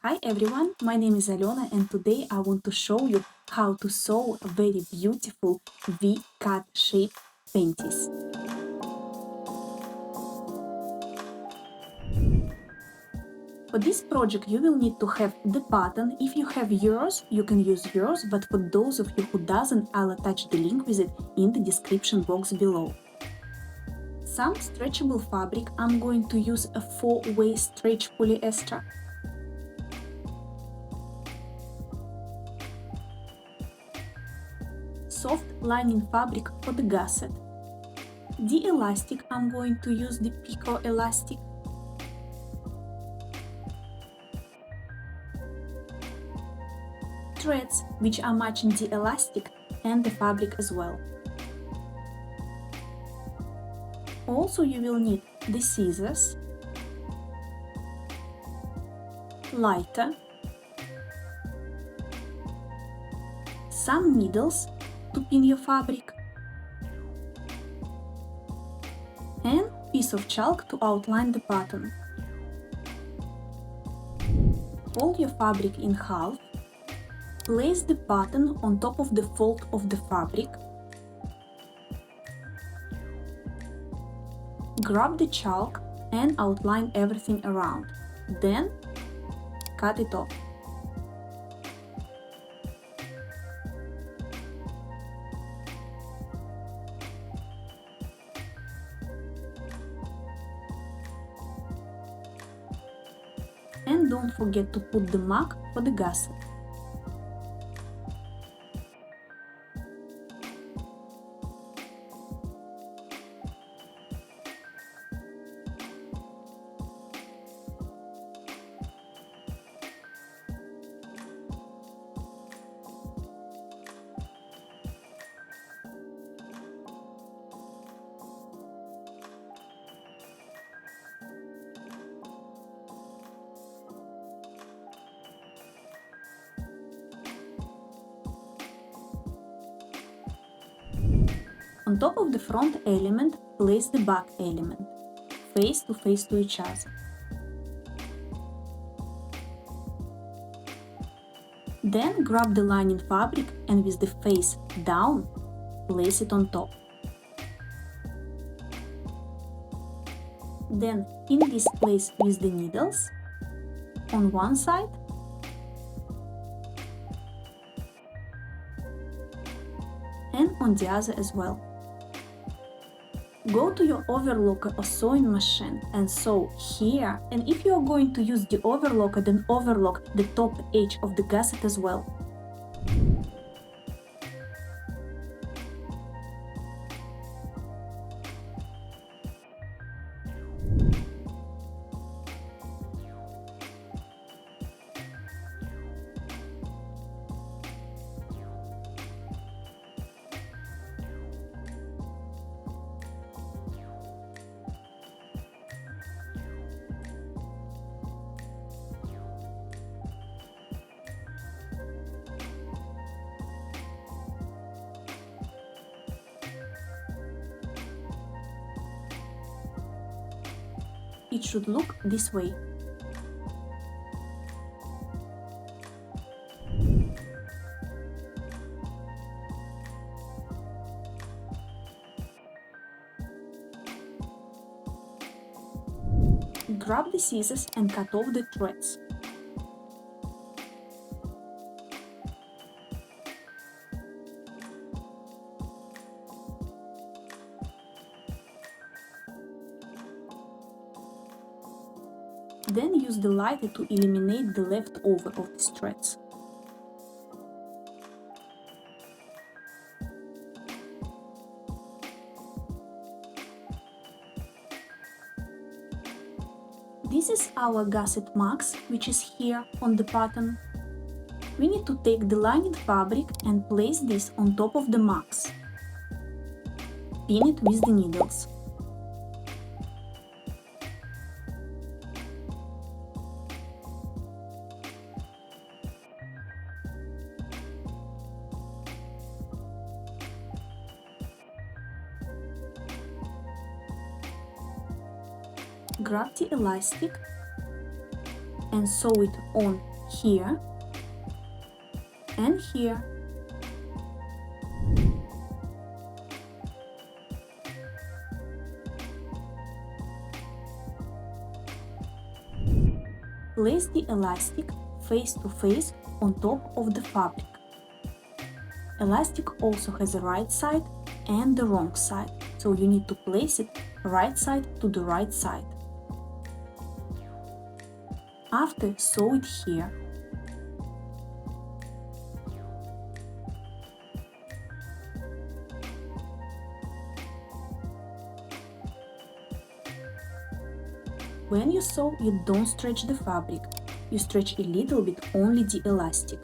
Hi everyone, my name is Alyona and today I want to show you how to sew very beautiful V-cut shape panties. For this project you will need to have the pattern. If you have yours, you can use yours, but for those of you who doesn't, I'll attach the link with it in the description box below. Some stretchable fabric, I'm going to use a 4-way stretch polyester. Soft lining fabric for the gusset. The elastic, I'm going to use the Pico elastic. Threads, which are matching the elastic and the fabric as well. Also you will need the scissors, lighter, some needles to pin your fabric, and piece of chalk to outline the pattern. Fold your fabric in half, place the pattern on top of the fold of the fabric, grab the chalk and outline everything around, then cut it off. And don't forget to put the mark for the gusset. On top of the front element, place the back element, face to each other. Then grab the lining fabric and with the face down, place it on top. Then pin this place with the needles on one side and on the other as well. Go to your overlocker or sewing machine and sew here, and if you are going to use the overlocker, then overlock the top edge of the gusset as well. It should look this way. Grab the scissors and cut off the threads. Then use the lighter to eliminate the leftover of the threads. This is our gusset marks, which is here on the pattern. We need to take the lining fabric and place this on top of the marks. Pin it with the needles. Grab the elastic and sew it on here, and here. Place the elastic face to face on top of the fabric. Elastic also has a right side and the wrong side, so you need to place it right side to the right side. After, sew it here. When you sew, you don't stretch the fabric, you stretch a little bit only the elastic.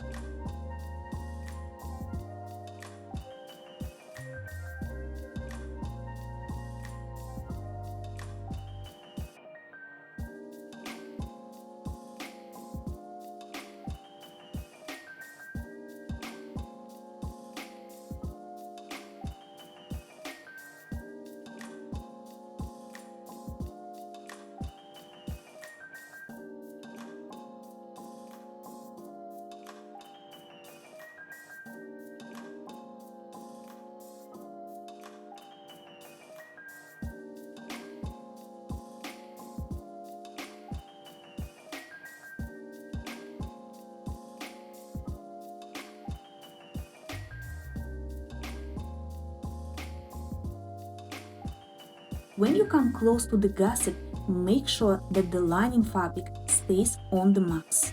When you come close to the gusset, make sure that the lining fabric stays on the max.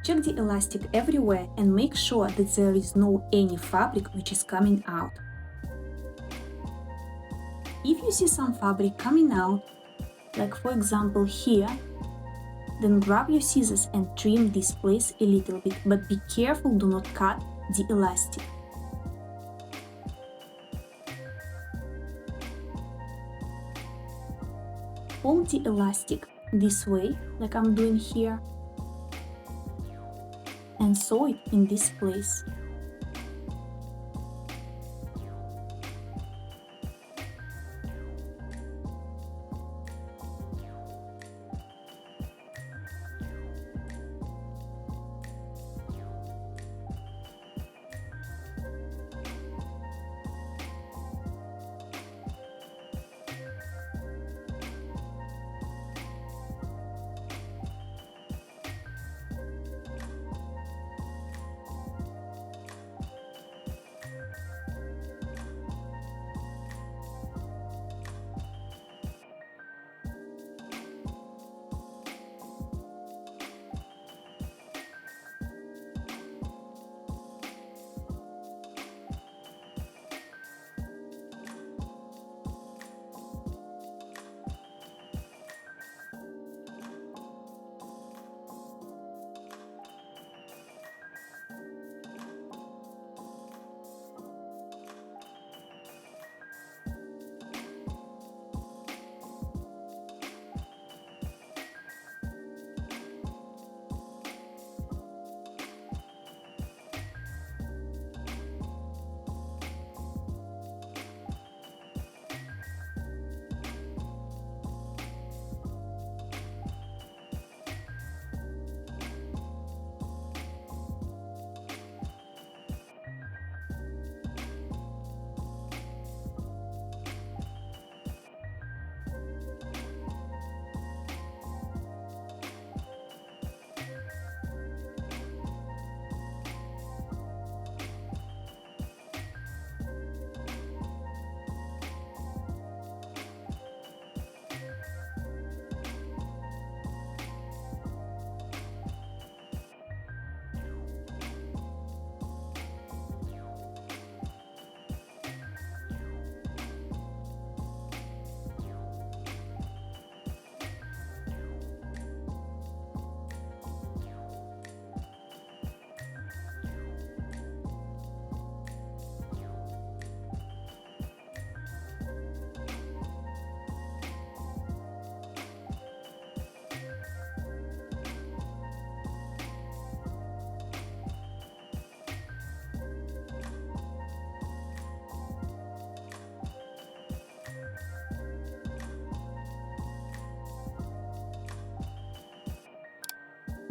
Check the elastic everywhere and make sure that there is no any fabric which is coming out. If you see some fabric coming out, like for example here, then grab your scissors and trim this place a little bit, but be careful, do not cut the elastic. Fold the elastic this way, like I'm doing here, and sew it in this place.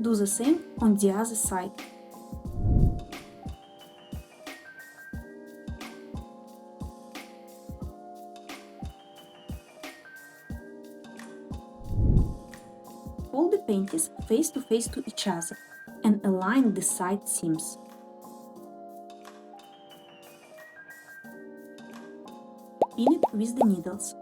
Do the same on the other side. Fold the panties face to each other and align the side seams. Pin it with the needles.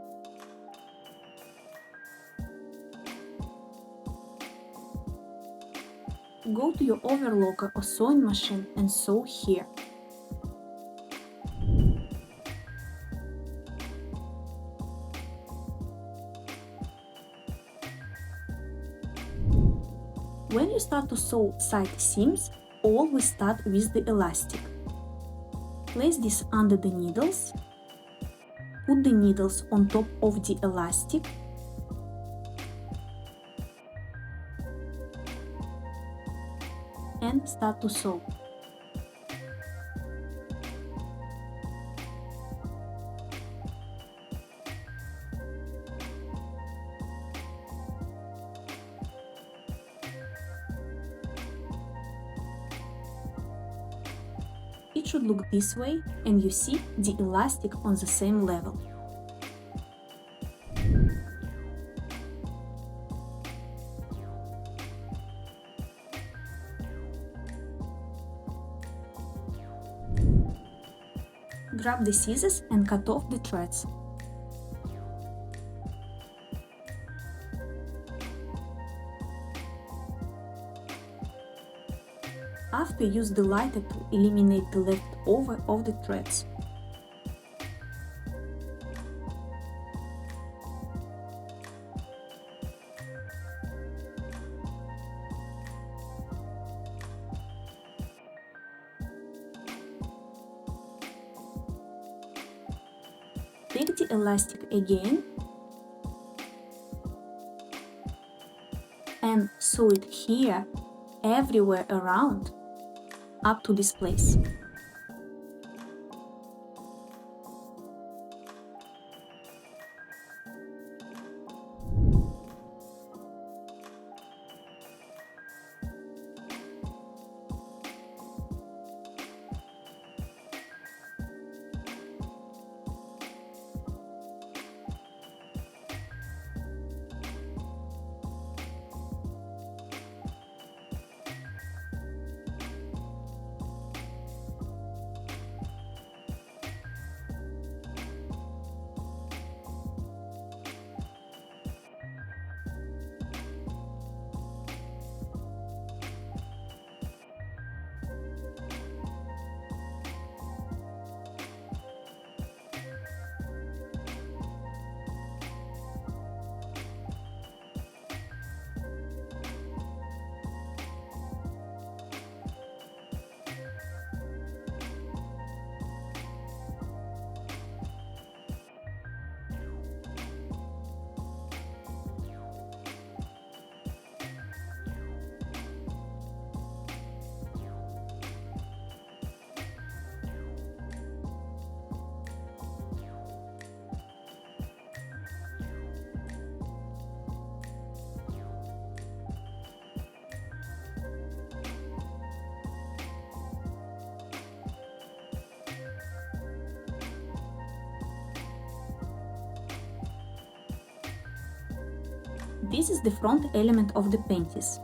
Go to your overlocker or sewing machine and sew here. When you start to sew side seams, always start with the elastic. Place this under the needles. Put the needles on top of the elastic. And start to sew. It should look this way, and you see the elastic on the same level. Grab the scissors and cut off the threads. After, use the lighter to eliminate the leftover of the threads. Take the elastic again and sew it here, everywhere around, up to this place. This is the front element of the panties.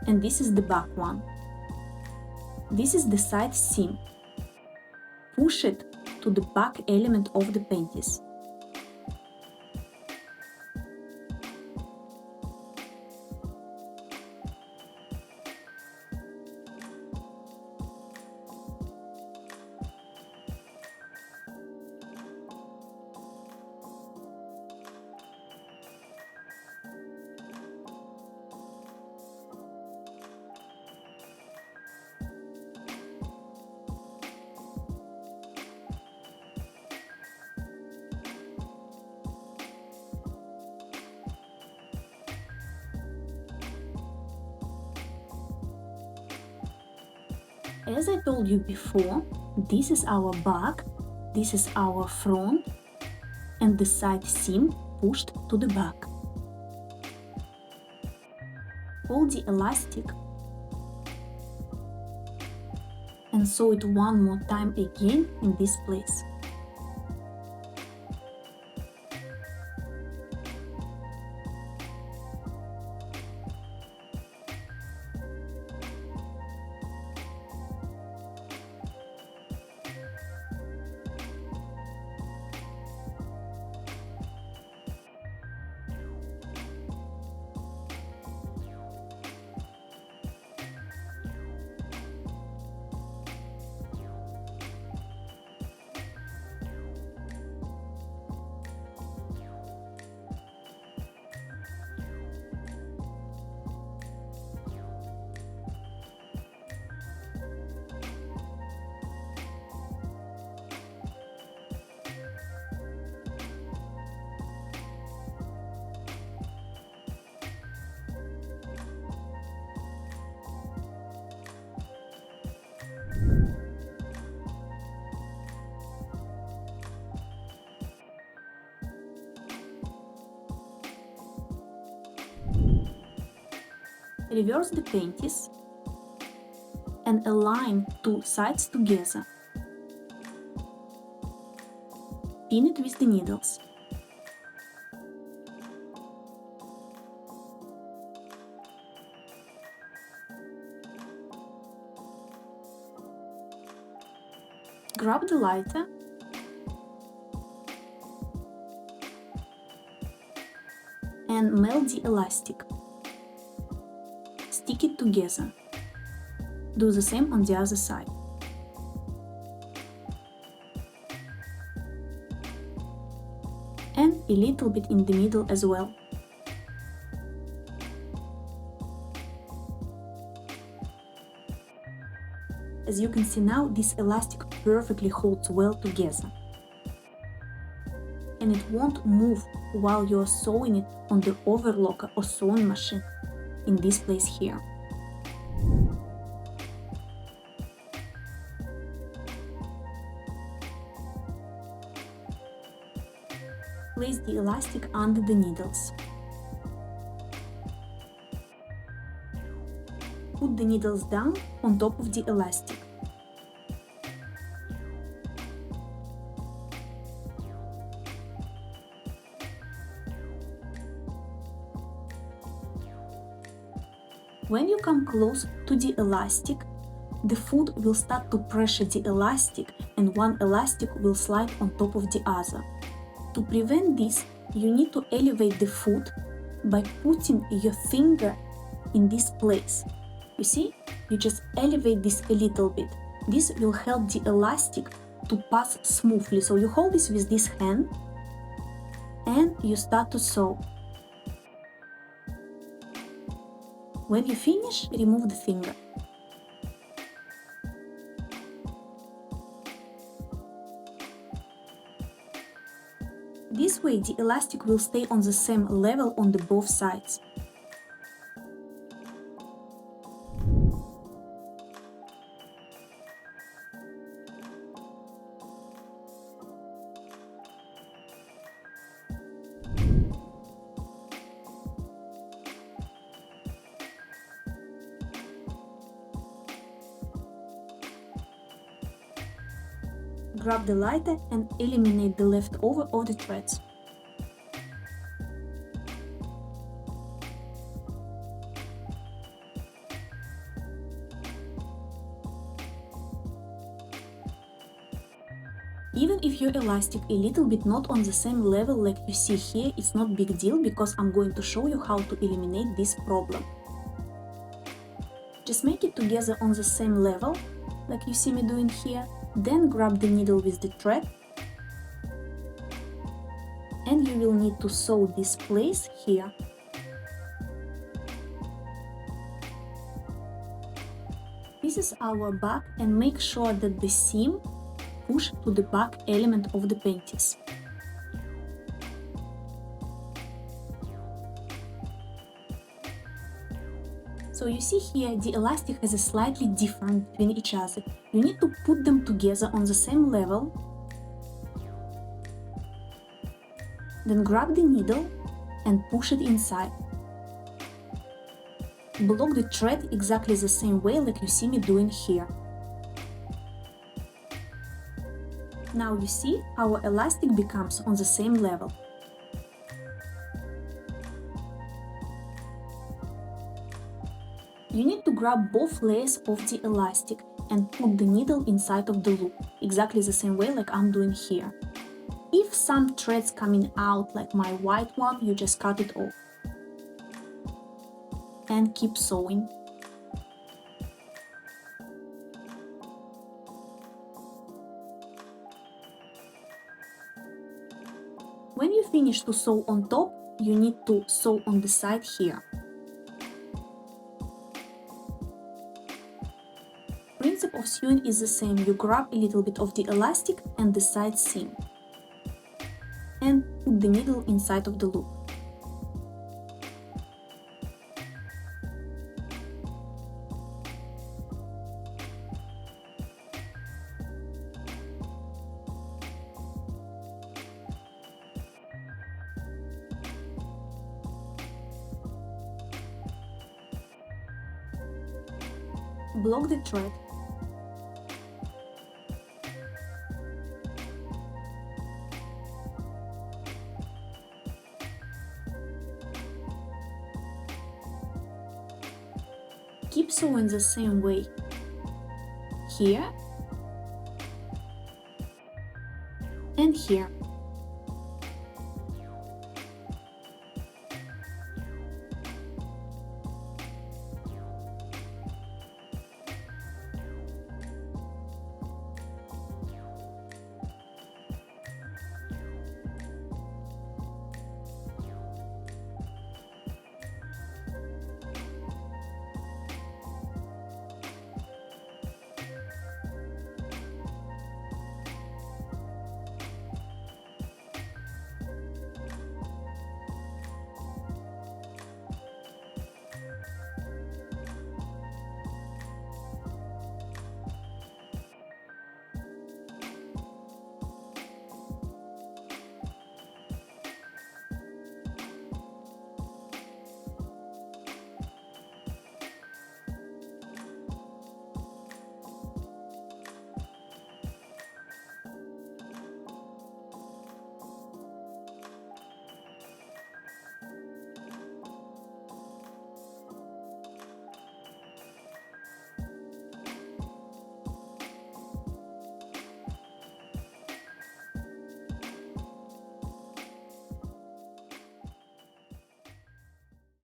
And this is the back one. This is the side seam. Push it to the back element of the panties. As I told you before, this is our back, this is our front, and the side seam pushed to the back. fold the elastic and sew it one more time again in this place. Reverse the panties and align two sides together. Pin it with the needles. Grab the lighter and melt the elastic. Stick it together. Do the same on the other side. And a little bit in the middle as well. As you can see now, this elastic perfectly holds well together. And it won't move while you're sewing it on the overlocker or sewing machine in this place here. Place the elastic under the needles. Put the needles down on top of the elastic. When you come close to the elastic, the foot will start to pressure the elastic and one elastic will slide on top of the other. To prevent this, you need to elevate the foot by putting your finger in this place. You see? You just elevate this a little bit. This will help the elastic to pass smoothly. So you hold this with this hand and you start to sew. When you finish, remove the finger. This way, the elastic will stay on the same level on the both sides. Grab the lighter and eliminate the leftover of the threads. Even if your elastic a little bit not on the same level like you see here, it's not big deal because I'm going to show you how to eliminate this problem. Just make it together on the same level like you see me doing here. Then grab the needle with the thread and you will need to sew this place here. This is our back and make sure that the seam push to the back element of the panties. So you see here, the elastic has a slightly different between each other. You need to put them together on the same level. Then grab the needle and push it inside. Block the thread exactly the same way like you see me doing here. Now you see our elastic becomes on the same level. You need to grab both layers of the elastic and put the needle inside of the loop, exactly the same way like I'm doing here. If some threads coming out like my white one, you just cut it off. And keep sewing. When you finish to sew on top, you need to sew on the side here. Principle of sewing is the same. You grab a little bit of the elastic and the side seam and put the needle inside of the loop. Block the thread. Keep sewing the same way here and here.